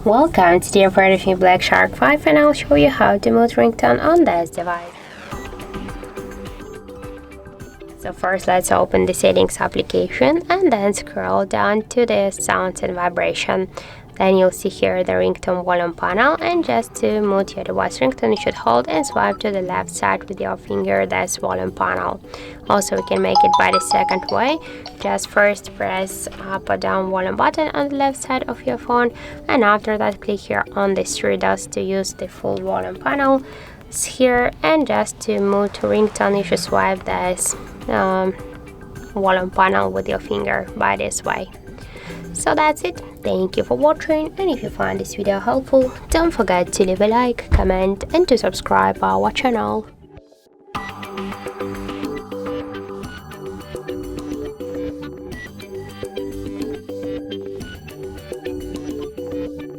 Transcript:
Welcome to the Xiaomi Black Shark 5, and I'll show you how to mute ringtone on this device. So first, let's open the settings application and then scroll down to the sounds and vibration. Then you'll see here the ringtone volume panel, and just to mute your device ringtone, you should hold and swipe to the left side with your finger. That's volume panel. Also, we can make it by the second way. Just first press up or down volume button on the left side of your phone, and after that click here on the three dots to use the full volume panel. It's here, and just to mute ringtone, you should swipe this volume panel with your finger by this way. So that's it. Thank you for watching, and if you find this video helpful, don't forget to leave a like, comment and to subscribe our channel.